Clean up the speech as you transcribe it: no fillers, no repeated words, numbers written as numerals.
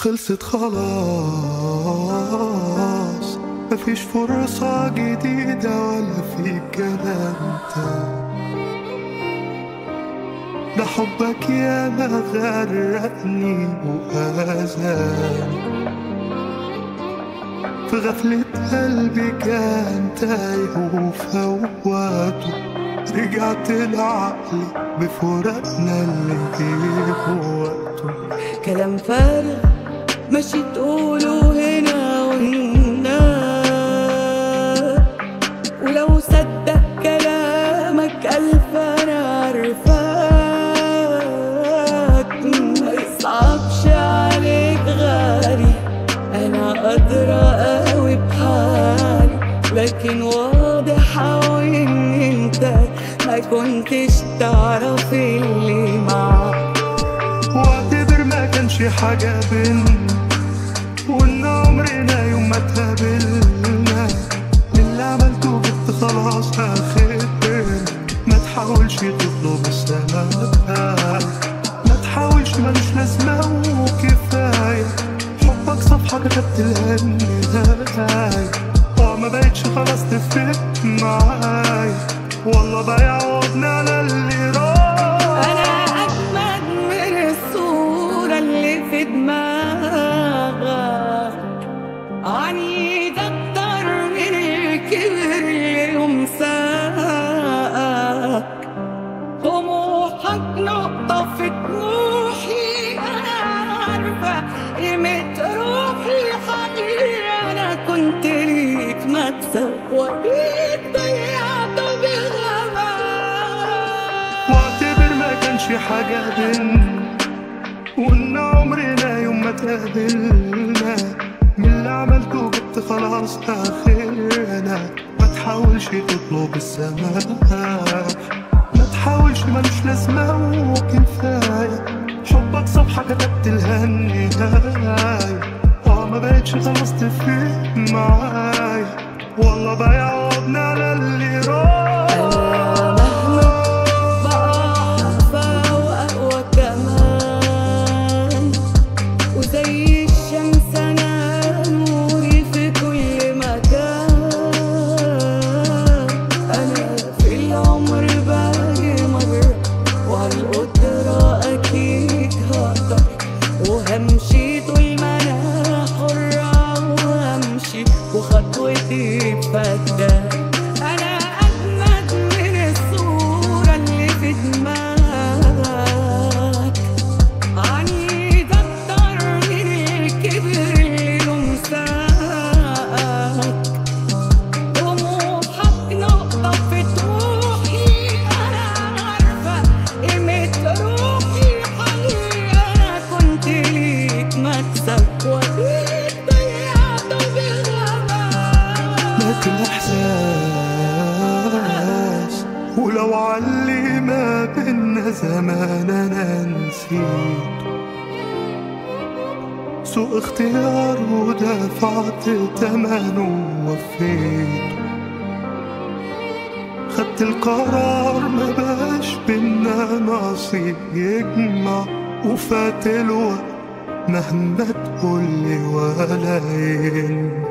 خلصت خلاص، مفيش فرصة جديدة ولا في كلام تاني. ده حبك يا ما غرقني وأذاني، في غفلة قلبي كان تايه وفوته، رجعت لعقلي بفراقنا اللي جه وقته. كلام فارغ ماشي تقوله هنا وهنا، ولو صدق كلامك ألف أنا عارفاك. ما يصعبش عليك غالي، أنا أدرى قوي بحالي، لكن واضح أوي إن أنت ما كنتش تعرف اللي معاك. واعتبر ما كانش حاجة بينا، وإن عمرنا يوم ما اتقابلنا، اللي عملته جبت خلاص آخرنا. ما تحاولش تطلب السماء، ما تحاولش ملوش لازمة وكفاية. حبك صفحة كتبت لها النهاية، ما بقتش خلاص تفرق معايا، والله بيعوضني على اللي راح. أنا أجمد من الصورة اللي في دماغك، عنيد أكتر من الكبر اللي يمساك. طموحك نقطة في طموحي، أنا عارفة قيمة روحي حقيقي. أنا كنت ليك مكسب وإيد ضيعته بغباء. واعتبر ما كانش حاجة بينا، وإن عمرنا يوم ما اتقابلنا، من اللي عملته جبت خلاص آخرنا. ما تحاولش تطلب السماء، ما تحاولش ملوش لازمة وكفاية. حبك صفحة كتبت لها النهاية، ما بقتش خلاص تفرق معايا، والله بيعوضني على اللي راح. أنا مهما بقى أحفى وأقوى كمان، وزي الشمس أنا نوري في كل مكان. أنا في العمر باقي مرة، وعالقدرة أكيد هقدر، وهمشي طول ما أنا حرة، وهمشي وخطوتي بفتان. أنا أجمد من الصورة اللي في دماغك، عنيد أكتر من الكبر اللي يمساك. طموحك نقطة في طموحي، أنا عارفة قيمة روحي حقيقي. أنا كنت ليك مكسب وإيد ضيعته بغباء. لكن إحساس، ولو علي ما بينا زمان أنا نسيت. سوء اختيار ودفعت تمنه ووفيت. خدت القرار ما بقاش بينا نصيب يجمع، وفات الوقت مهما تقولي ولا ينفع.